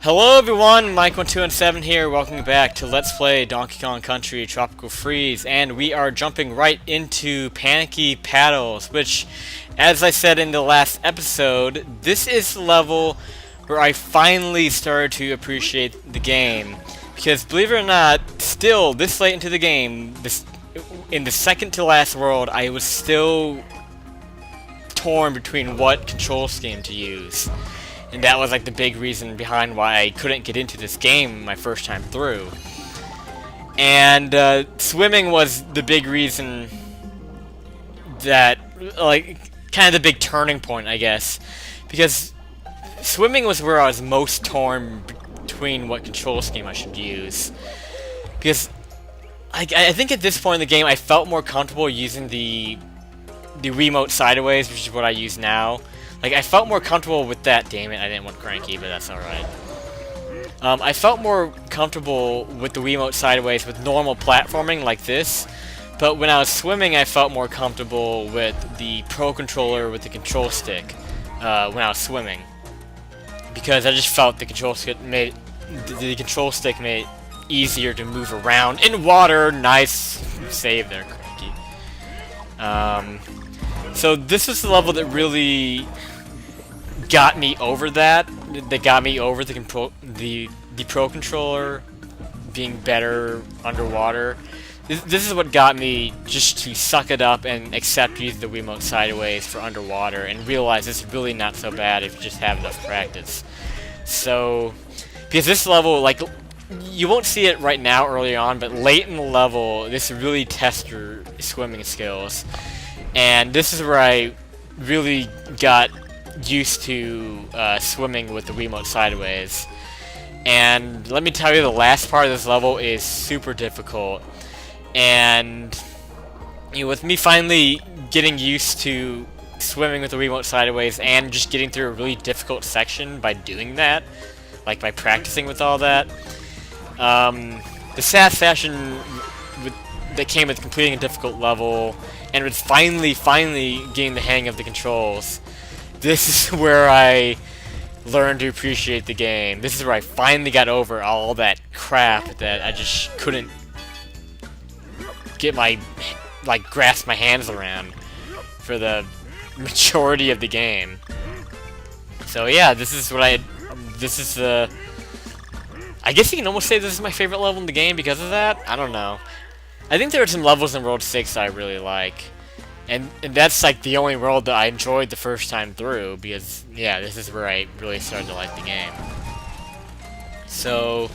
Hello everyone, Mike1217 here, welcome back to Let's Play Donkey Kong Country Tropical Freeze, and we are jumping right into Panicky Paddles, which, as I said in the last episode, this is the level where I finally started to appreciate the game. Because believe it or not, still, this late into the game, in the second to last world, I was still torn between what control scheme to use. And that was like the big reason behind why I couldn't get into this game my first time through. And swimming was the big reason that, like, kind of the big turning point, I guess. Because swimming was where I was most torn between what control scheme I should use. Because I think at this point in the game I felt more comfortable using the Wiimote sideways, which is what I use now. Like, I felt more comfortable with that. Damn it, I didn't want Cranky, but that's alright. I felt more comfortable with the Wiimote sideways with normal platforming like this, but when I was swimming, I felt more comfortable with the Pro Controller with the control stick when I was swimming. Because I just felt the control stick made it easier to move around in water. Nice save there, Cranky. So this was the level that really got me over that got me over the Pro Controller being better underwater. This is what got me just to suck it up and accept using the Wiimote sideways for underwater and realize it's really not so bad if you just have enough practice. So, because this level, like, you won't see it right now early on, but late in the level, this really tests your swimming skills. And this is where I really got used to swimming with the Wiimote sideways. And let me tell you, the last part of this level is super difficult. And with me finally getting used to swimming with the Wiimote sideways and just getting through a really difficult section by doing that, like by practicing with all that, the satisfaction that came with completing a difficult level and with finally getting the hang of the controls. This is where I learned to appreciate the game. This is where I finally got over all that crap that I just couldn't get grasp my hands around for the majority of the game. So yeah, this is the I guess you can almost say this is my favorite level in the game because of that. I don't know. I think there are some levels in World 6 I really like. And that's like the only world that I enjoyed the first time through, because yeah, this is where I really started to like the game. So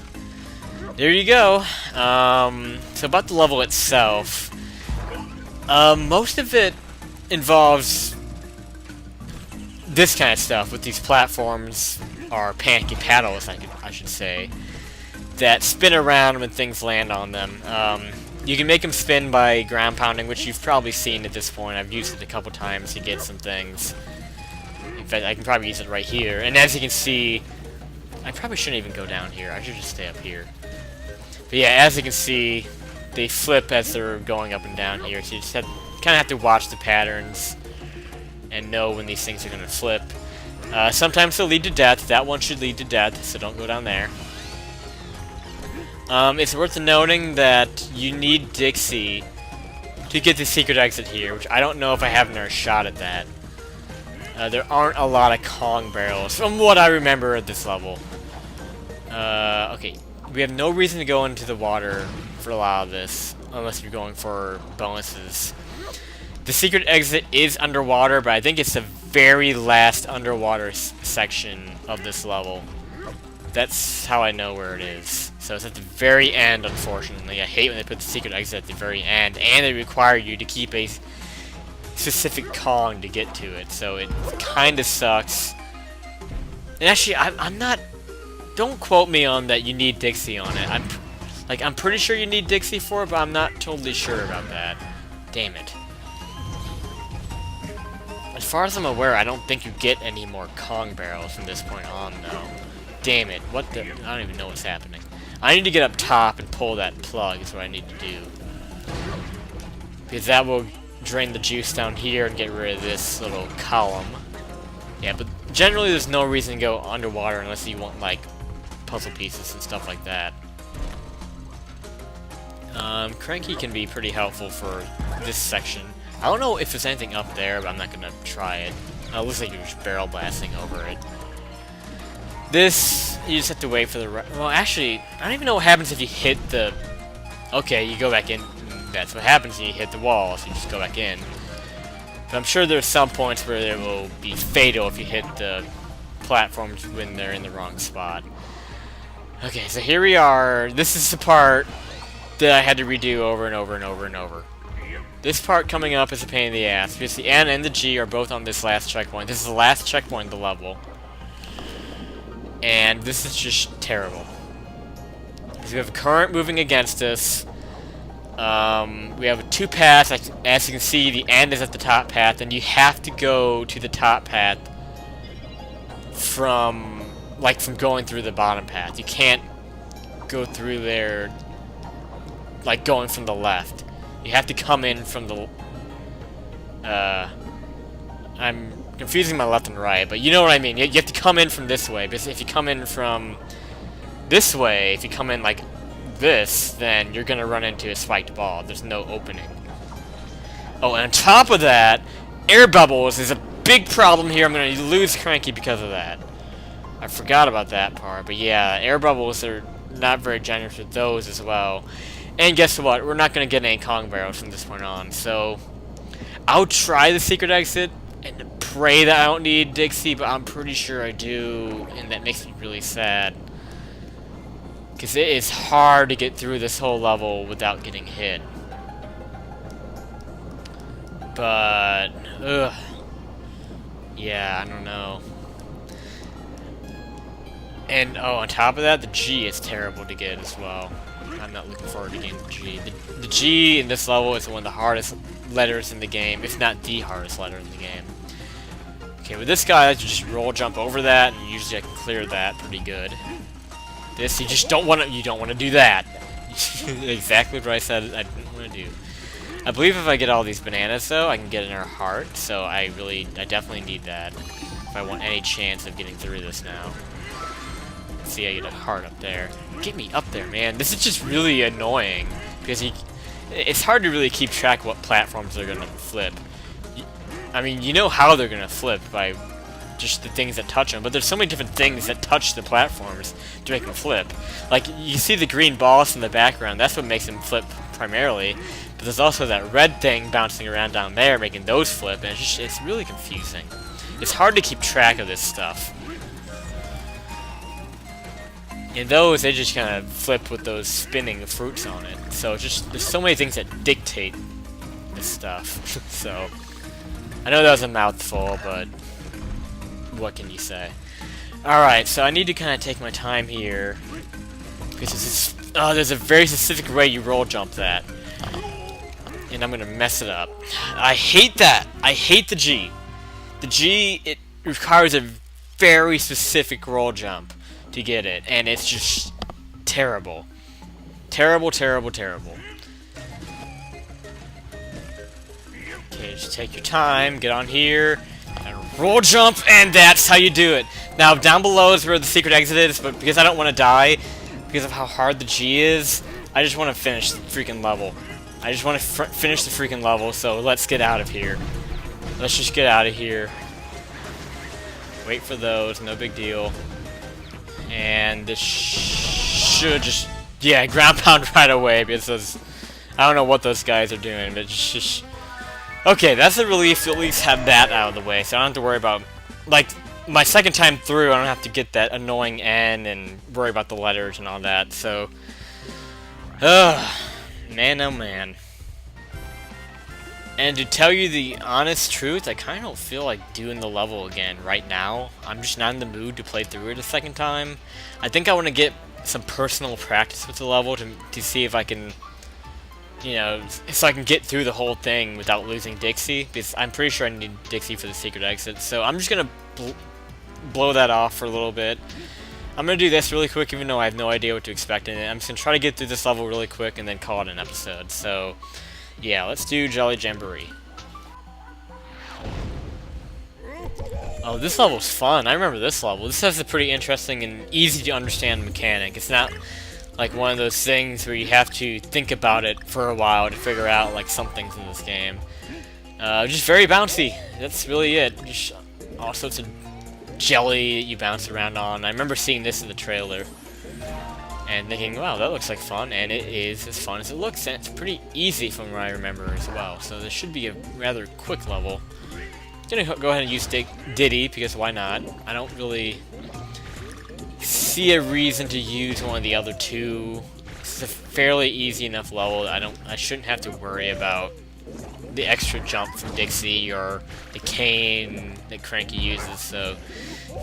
there you go. So about the level itself, most of it involves this kind of stuff with these platforms, or panicky paddles, I should say, that spin around when things land on them. You can make them spin by ground pounding, which you've probably seen at this point. I've used it a couple times to get some things. In fact, I can probably use it right here. And as you can see, I probably shouldn't even go down here. I should just stay up here. But yeah, as you can see, they flip as they're going up and down here. So you just kind of have to watch the patterns and know when these things are going to flip. Sometimes they'll lead to death. That one should lead to death, so don't go down there. It's worth noting that you need Dixie to get the secret exit here, which I don't know if I have another shot at that. There aren't a lot of Kong barrels, from what I remember at this level. Okay, we have no reason to go into the water for a lot of this, unless you're going for bonuses. The secret exit is underwater, but I think it's the very last underwater section of this level. That's how I know where it is. So it's at the very end, unfortunately. I hate when they put the secret exit at the very end, and they require you to keep a specific Kong to get to it, so it kind of sucks. And actually, I'm not... Don't quote me on that you need Dixie on it. I'm pretty sure you need Dixie for it, but I'm not totally sure about that. Damn it. As far as I'm aware, I don't think you get any more Kong barrels from this point on, though. Damn it, what the... I don't even know what's happening. I need to get up top and pull that plug, is what I need to do. Because that will drain the juice down here and get rid of this little column. Yeah, but generally there's no reason to go underwater unless you want, like, puzzle pieces and stuff like that. Cranky can be pretty helpful for this section. I don't know if there's anything up there, but I'm not gonna try it. It looks like you're just barrel blasting over it. This, you just have to wait for the well, actually, I don't even know what happens if you hit the... Okay, you go back in. That's what happens when you hit the wall, so you just go back in. But I'm sure there's some points where it will be fatal if you hit the platforms when they're in the wrong spot. Okay, so here we are. This is the part that I had to redo over and over and over and over. This part coming up is a pain in the ass, because the N and the G are both on this last checkpoint. This is the last checkpoint of the level. And this is just terrible. Because we have a current moving against us. We have two paths. As you can see, the end is at the top path, and you have to go to the top path from going through the bottom path. You can't go through there like going from the left. You have to come in from the... I'm confusing my left and right, but you know what I mean. You have to come in from this way, because if you come in from this way, if you come in like this, then you're gonna run into a spiked ball. There's no opening. Oh, and on top of that, air bubbles is a big problem here. I'm gonna lose Cranky because of that. I forgot about that part, but yeah, air bubbles are not very generous with those as well. And guess what? We're not gonna get any Kong barrels from this point on, so I'll try the secret exit and pray that I don't need Dixie, but I'm pretty sure I do, and that makes me really sad. Because it is hard to get through this whole level without getting hit. But, ugh. Yeah, I don't know. And, oh, on top of that, the G is terrible to get as well. I'm not looking forward to getting the G. The G in this level is one of the hardest letters in the game, if not the hardest letter in the game. Okay, with this guy, I just roll jump over that, and usually I can clear that pretty good. This, you just don't want to. You don't want to do that. Exactly what I said I didn't want to do. I believe if I get all these bananas, though, I can get in our heart. So I definitely need that if I want any chance of getting through this now. Let's see, I get a heart up there. Get me up there, man. This is just really annoying because it's hard to really keep track of what platforms they're gonna flip. I mean, you know how they're gonna flip by just the things that touch them, but there's so many different things that touch the platforms to make them flip. Like, you see the green balls in the background, that's what makes them flip primarily, but there's also that red thing bouncing around down there making those flip, and it's really confusing. It's hard to keep track of this stuff. And those, they just kind of flip with those spinning fruits on it, so it's just, there's so many things that dictate this stuff. So, I know that was a mouthful, but what can you say? Alright, so I need to kind of take my time here, because there's a very specific way you roll jump that, and I'm gonna mess it up. I hate that! I hate the G. The G, it requires a very specific roll jump to get it, and it's just terrible. Terrible, terrible, terrible. Okay, just take your time, get on here, and roll jump, and that's how you do it. Now, down below is where the secret exit is, but because I don't want to die, because of how hard the G is, I just want to finish the freaking level. I just want to finish the freaking level, so let's get out of here. Let's just get out of here. Wait for those, no big deal. And this should just... Yeah, ground pound right away, because those... I don't know what those guys are doing, but just... Okay, that's a relief to at least have that out of the way, so I don't have to worry about... Like, my second time through, I don't have to get that annoying N and worry about the letters and all that, so... Man, oh man. And to tell you the honest truth, I kind of don't feel like doing the level again right now. I'm just not in the mood to play through it a second time. I think I want to get some personal practice with the level to see if I can... You know, so I can get through the whole thing without losing Dixie, because I'm pretty sure I need Dixie for the secret exit, so I'm just gonna blow that off for a little bit. I'm gonna do this really quick, even though I have no idea what to expect in it. I'm just gonna try to get through this level really quick and then call it an episode, so yeah, let's do Jolly Jamboree. Oh, this level's fun. I remember this level. This has a pretty interesting and easy to understand mechanic. It's not like one of those things where you have to think about it for a while to figure out like some things in this game. Just very bouncy. That's really it. Just all sorts of jelly that you bounce around on. I remember seeing this in the trailer and thinking, wow, that looks like fun, and it is as fun as it looks, and it's pretty easy from what I remember as well. So this should be a rather quick level. I'm gonna go ahead and use Diddy, because why not? I don't really see a reason to use one of the other two. This is a fairly easy enough level. I shouldn't have to worry about the extra jump from Dixie or the cane that Cranky uses, so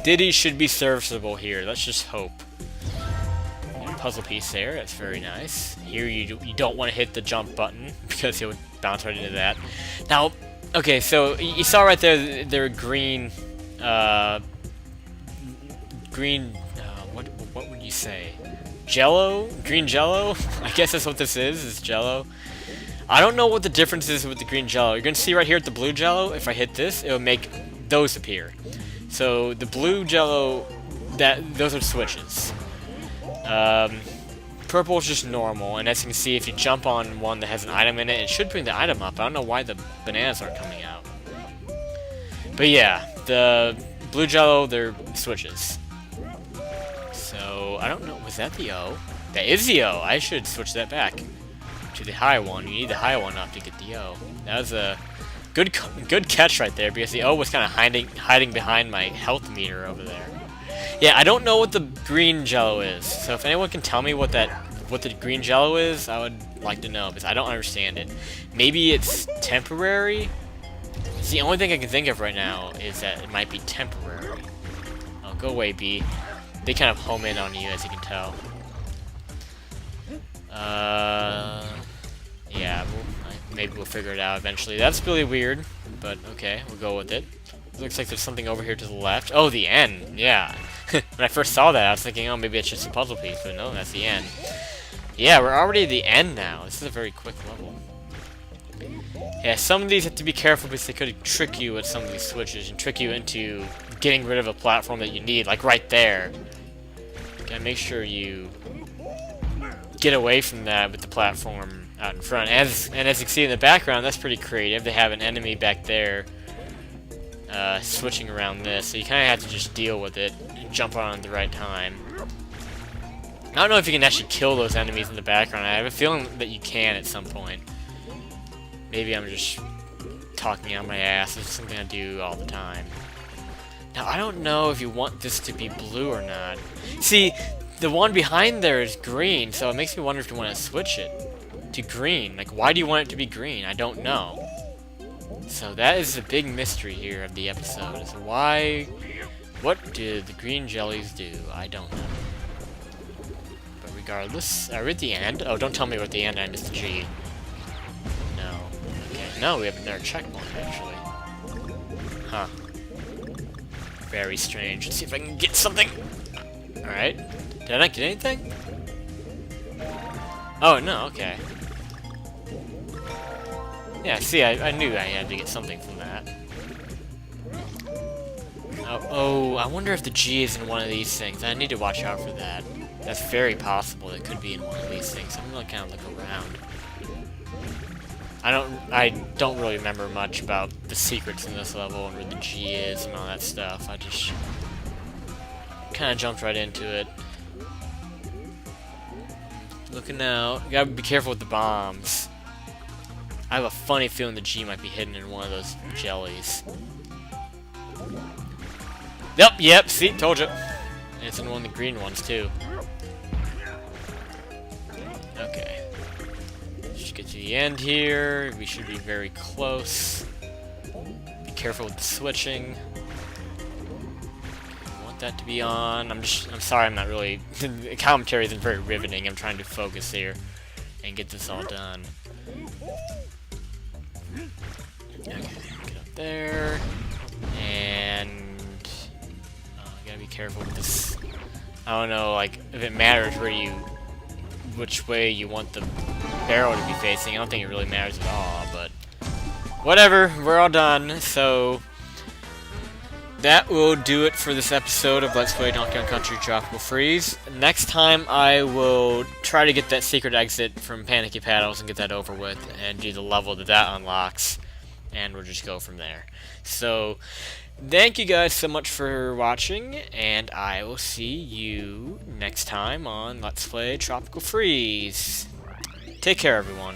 Diddy should be serviceable here. Let's just hope. Puzzle piece there, that's very nice. Here you don't want to hit the jump button because he'll bounce right into that. Now, okay, so you saw right there, they're green, what would you say? Jello? Green Jello? I guess that's what this is Jello. I don't know what the difference is with the green Jello. You're gonna see right here at the blue Jello, if I hit this, it'll make those appear. So the blue Jello, those are switches. Purple is just normal, and as you can see, if you jump on one that has an item in it, it should bring the item up. I don't know why the bananas aren't coming out. But yeah, the blue Jello, they're switches. So, I don't know, was that the O? That is the O! I should switch that back to the high one. You need the high one up to get the O. That was a good catch right there, because the O was kind of hiding behind my health meter over there. Yeah, I don't know what the green Jello is, so if anyone can tell me what the green Jello is, I would like to know, because I don't understand it. Maybe it's temporary? It's the only thing I can think of right now is that it might be temporary. Oh, go away, B. They kind of home in on you, as you can tell. Yeah, maybe we'll figure it out eventually. That's really weird, but okay, we'll go with it. Looks like there's something over here to the left. Oh, the end, yeah. When I first saw that, I was thinking, oh, maybe it's just a puzzle piece, but no, that's the end. Yeah, we're already at the end now. This is a very quick level. Yeah, some of these have to be careful because they could trick you with some of these switches and trick you into getting rid of a platform that you need, like right there. Gotta make sure you get away from that with the platform out in front. And as you can see in the background, that's pretty creative. They have an enemy back there switching around this, so you kind of have to just deal with it and jump on at the right time. I don't know if you can actually kill those enemies in the background. I have a feeling that you can at some point. Maybe I'm just talking out my ass. It's something I do all the time. Now, I don't know if you want this to be blue or not. See, the one behind there is green, so it makes me wonder if you want to switch it to green. Like, why do you want it to be green? I don't know. So that is a big mystery here of the episode. Is why... What do the green jellies do? I don't know. But regardless, are we at the end? Oh, don't tell me we're at the end. I missed the G. No. Okay. No, we have another checkpoint, actually. Huh. Very strange. Let's see if I can get something. Alright. Did I not get anything? Oh, no, okay. Yeah, see, I knew I had to get something from that. Oh, I wonder if the G is in one of these things. I need to watch out for that. That's very possible it could be in one of these things. I'm gonna kind of look around. I don't really remember much about the secrets in this level and where the G is and all that stuff. I just kind of jumped right into it. Looking out. You gotta be careful with the bombs. I have a funny feeling the G might be hidden in one of those jellies. Yep, see, told you. And it's in one of the green ones, too. Okay. Just get to the end here. We should be very close. Be careful with the switching. I want that to be on. I'm sorry, I'm not really... The commentary isn't very riveting. I'm trying to focus here and get this all done. Okay, get up there, and gotta be careful with this. I don't know, like, if it matters which way you want the barrel to be facing. I don't think it really matters at all, but whatever, we're all done. So that will do it for this episode of Let's Play Donkey Kong Country Tropical Freeze. Next time I will try to get that secret exit from Panicky Paddles and get that over with and do the level that unlocks, and we'll just go from there. So, thank you guys so much for watching, and I will see you next time on Let's Play Tropical Freeze. Take care, everyone.